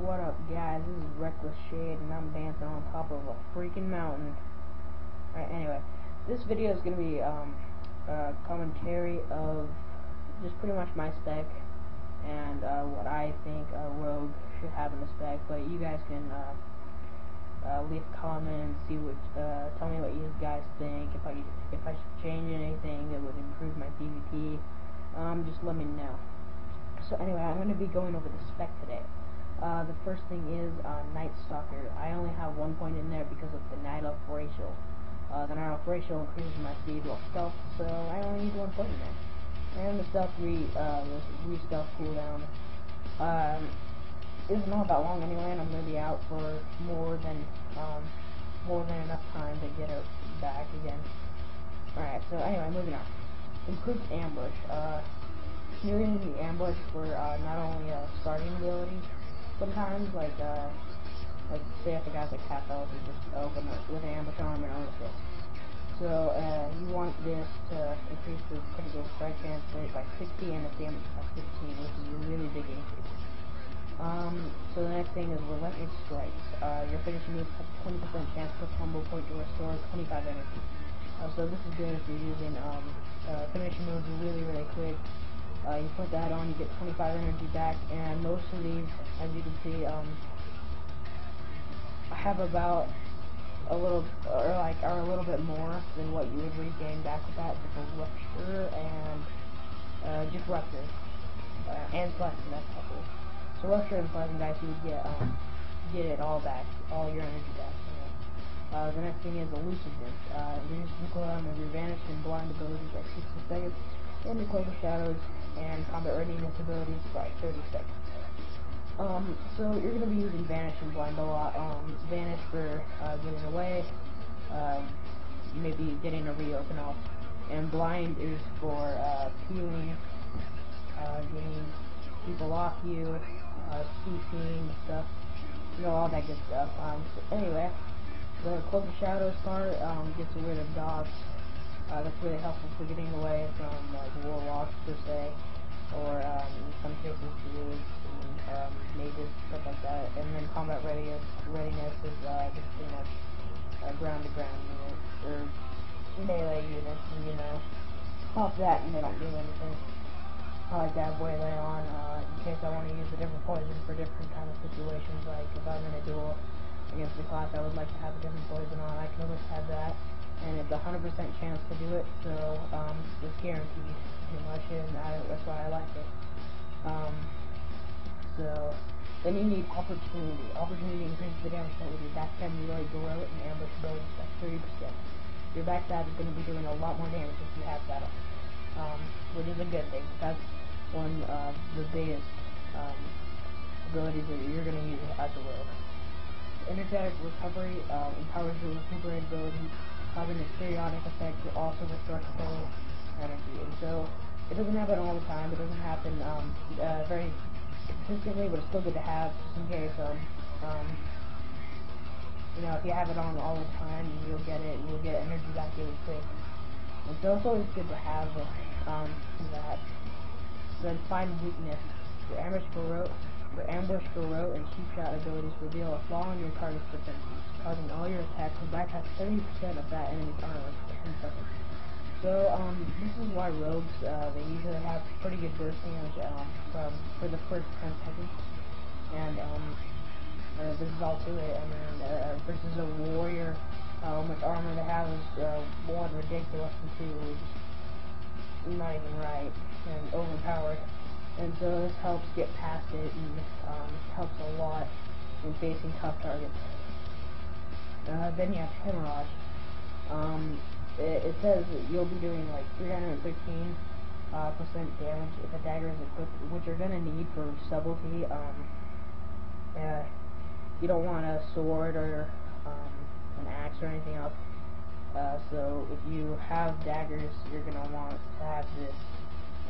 What up, guys? This is Reckless Shade, and I'm dancing on top of a freaking mountain. Alright, anyway, this video is going to be a commentary of just pretty much my spec and what I think a rogue should have in the spec. But you guys can leave a comment and see what, tell me what you guys think. If I should change anything that would improve my PvP, just let me know. So anyway, I'm going to be going over the spec today. The first thing is Night Stalker. I only have 1 point in there because of the Night Elf ratio. The Night Elf ratio increases my speed while stealth, so I only need 1 point in there. And the stealth re-stealth cooldown isn't all that long anyway, and I'm going to be out for more than enough time to get it back again. Alright, so anyway, moving on. Improved ambush. You're using the ambush for not only a starting ability. Sometimes, like say if a guy's like half health, you just open up with an ambush on him and own it. So you want this to increase the critical strike chance rate by 60 and its damage by 15, which is a really big increase. So the next thing is Relentless Strikes. Your finishing moves have a 20% chance per combo point to restore 25 energy. So this is good if you're using finishing moves really quick. You put that on, you get 25 energy back, and most of these, as you can see, have about a little, are a little bit more than what you would regain back with that, with the Rupture and Disruptor, and Pleasant, that's helpful. So Rupture and Pleasant, guys, you would get it all back, all your energy back. The next thing is Elusiveness. Reduces the cooldown of your Vanished and Blind abilities by 60 seconds, and your Cloak of Shadows and Combat Readiness abilities by 30 seconds. So you're going to be using Vanish and Blind a lot. Vanish for getting away, maybe getting a reopen off, and Blind is for peeling, getting people off you, CCing stuff, you know, all that good stuff. So anyway, the Cloak of Shadows part gets rid of dots. That's really helpful for getting away from like warlocks per se, or in some cases druids and mages, stuff like that. And then combat readiness is just pretty much ground to ground unit or melee units, and you know, off that and they don't do anything. I like to have waylay on in case I want to use a different poison for different kind of situations. Like if I'm in a duel against a class I would like to have a different poison on, I can always have that. And it's a 100% chance to do it, so it's guaranteed pretty much, and that's why I like it. So then you need Opportunity. Opportunity increases the damage with your backstab, melee, garrote, and ambush abilities by 30%. Your backstab is going to be doing a lot more damage if you have that on, which is a good thing. That's one of the biggest abilities that you're going to use as a rogue. Energetic Recovery empowers your recuperate ability. Having a periodic effect to also restore total energy, and so it doesn't happen all the time. It doesn't happen very consistently, but it's still good to have just in case. You know, if you have it on all the time, you'll get it, and you'll get energy back really quick. And so it's always good to have that. Then find Weakness. Your ambush, garrote, and cheap shot abilities reveal a flaw in your target's defenses, causing all your attacks to bypass 70% of that enemy's armor for 10 seconds. So, this is why rogues, they usually have pretty good burst damage, for the first 10 seconds. And, this is all to it. I mean, versus a warrior, how much armor they have is, 1, ridiculous, and 2, just not even right, and overpowered. And so this helps get past it, and helps a lot in facing tough targets. Then you have Hemorrhage. It says that you'll be doing like 315% damage if a dagger is equipped, which you're gonna need for subtlety. You don't want a sword or an axe or anything else. So if you have daggers, you're gonna want to have this.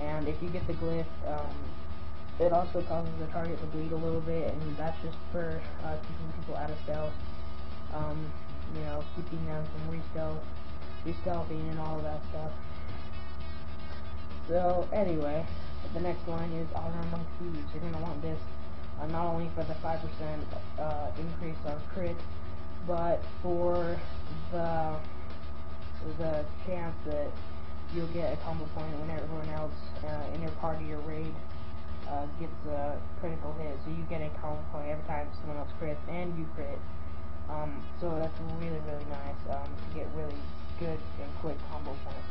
And if you get the glyph, it also causes the target to bleed a little bit, and that's just for keeping people out of stealth. You know, keeping them from re-stealthing and all of that stuff. So anyway, the next one is Honor Among Thieves. You're gonna want this not only for the 5% increase on crit, but for the chance that you'll get a combo point when everyone else in your party or raid gets a critical hit. So you get a combo point every time someone else crits and you crit. So that's really, really nice to get really good and quick combo points.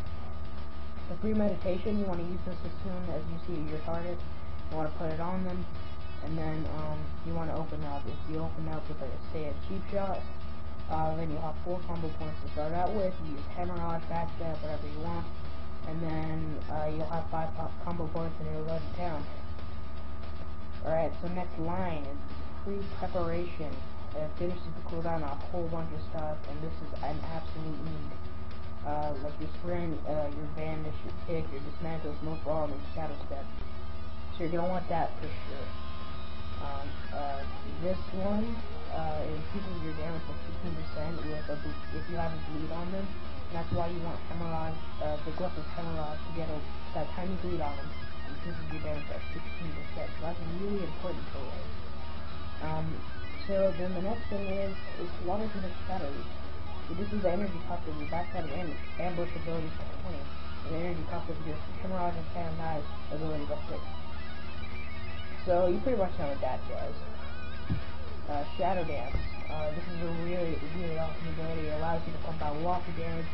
For premeditation, you want to use this as soon as you see your target. You want to put it on them, and then you want to open up. If you open up with, say, a cheap shot, then you'll have 4 combo points to start out with. You use hemorrhage, backstab, whatever you want, and then you'll have 5 combo points and you'll go to town. Alright, so next line is pre-preparation. It finishes the cooldown on a whole bunch of stuff, and this is an absolute need. Like your sprint, your vanish, your kick, your dismantle, smoke bomb, and shadow step. So you're gonna want that for sure. This one increases your damage by 15% with if you have a bleed on them. And that's why you want hemorrhage, the glyph of hemorrhage to get that tiny bleed on them. Increases your damage by 16%. So that's really important for it. So then the next thing is water to the shadow. So this is the energy cost of your backstab and ambush ability for 20. And the energy cost of your hemorrhage and fan knife ability by 6. So you pretty much know what that does. Shadow Dance. This is a really, really awesome ability. It allows you to pump out lots of damage.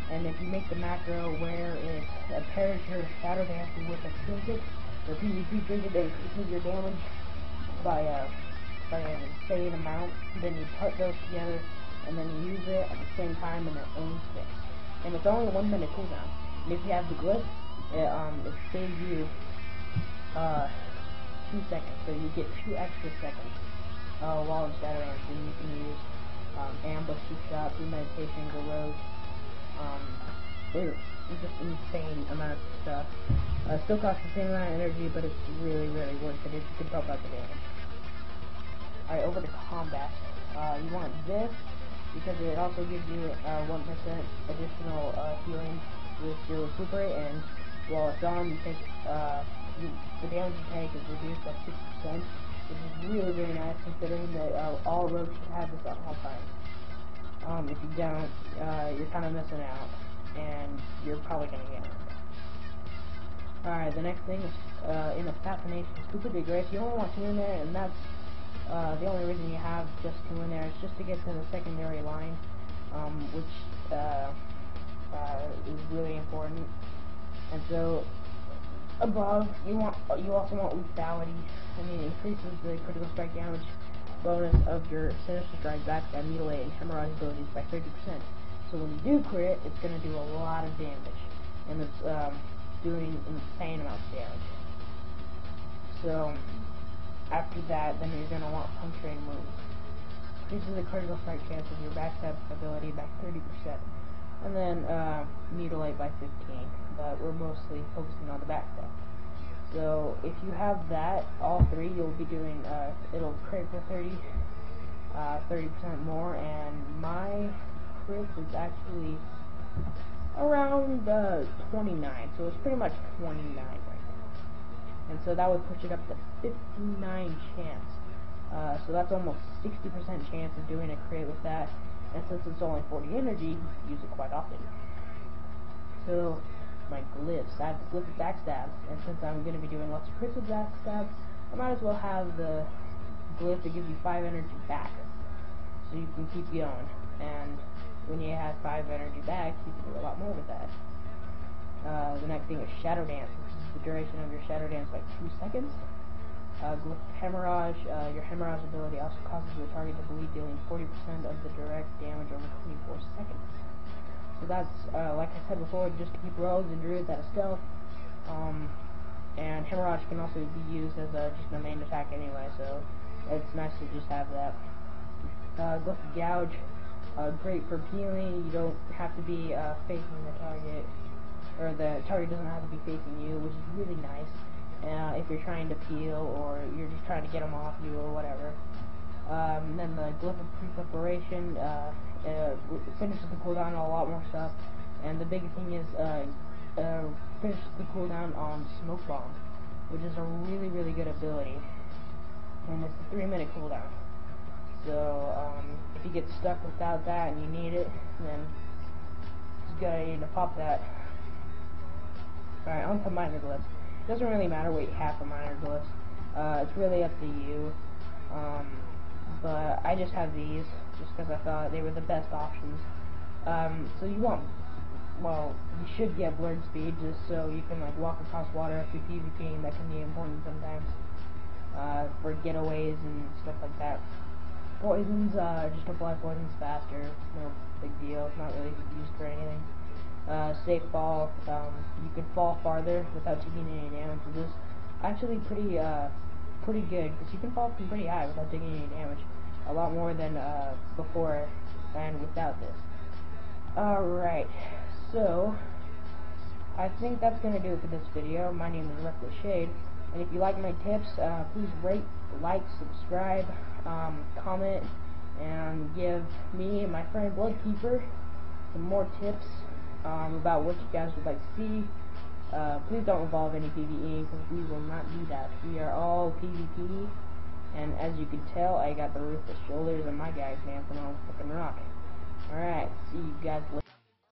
And if you make the macro where it pairs your Shadow Dance with a trinket, the PvP trinket that increases your damage by an insane amount, then you put those together and then you use it at the same time and it only sticks. And it's only a 1 minute cooldown. And if you have the glyph, it saves you 2 seconds, so you get 2 extra seconds while in Shadow Dance, and you can use ambush, shot, premeditation, go rogue, it's just insane amount of stuff. Still costs the same amount of energy, but it's really, really worth it. It can help out the damage. Alright, over to combat. You want this because it also gives you 1% additional healing with your recuperate, and while it's on, you take the damage you take is reduced by 60%, which is really, really nice considering that all rogues should have this at all times. If you don't, you're kind of missing out, and you're probably going to get it. Alright, the next thing is in assassination. Super big race. You only want 2 in there, and that's the only reason you have just 2 in there is just to get to the secondary line, which is really important. And so above, you also want lethality. I mean, it increases the critical strike damage bonus of your sinister strike, backstab, mutilate, and hemorrhage abilities by 30%. So when you do crit, it's going to do a lot of damage, and it's doing insane amounts of damage. So after that, then you're going to want puncturing moves. Increases the critical strike chance of your backstab ability by 30%. And then mutilate by 15, but we're mostly focusing on the backstab. So if you have that, all 3, you'll be doing, it'll crit for 30% more, and my crit is actually around 29, so it's pretty much 29 right now. And so that would push it up to 59 chance. So that's almost 60% chance of doing a crit with that. And since it's only 40 energy, you can use it quite often. So, my glyphs. I have the glyph of backstab, and since I'm going to be doing lots of crits with backstab, I might as well have the glyph that gives you 5 energy back, so you can keep going. And when you have 5 energy back, you can do a lot more with that. The next thing is Shadow Dance. This is the duration of your Shadow Dance by 2 seconds. Glyph Hemorrhage. Your Hemorrhage ability also causes the target to bleed, dealing 40% of the direct damage over 24 seconds. So that's, like I said before, just to keep rogues and druids out of stealth. And Hemorrhage can also be used as just a main attack anyway, so it's nice to just have that. Glyph Gouge. Great for healing. You don't have to be facing the target, or the target doesn't have to be facing you, which is really nice. If you're trying to peel, or you're just trying to get them off you, or whatever. Then the Glyph of Pre-Preparation finishes the cooldown on a lot more stuff, and the big thing is finishes the cooldown on Smoke Bomb, which is a really, really good ability. and it's a 3-minute cooldown. So if you get stuck without that and you need it, then you gotta need to pop that. Alright, on to minor glyphs. It doesn't really matter what you have for minor glyphs. It's really up to you. But I just have these just because I thought they were the best options. So you want, well, you should get blurred speed just so you can like walk across water if you're PvPing. That can be important sometimes for getaways and stuff like that. Poisons, just apply poisons faster. No big deal. Not really used for anything. Safe fall. You can fall farther without taking any damage. This is actually pretty good because you can fall from pretty high without taking any damage. A lot more than before and without this. Alright, so I think that's gonna do it for this video. My name is Reckless Shade, and if you like my tips, please rate, like, subscribe, comment, and give me and my friend Bloodkeeper some more tips about what you guys would like to see. Please don't involve any PvE because we will not do that. We are all PvP, and as you can tell, I got the ruthless shoulders and my guy's dancing on a fucking rock. Alright, see you guys later.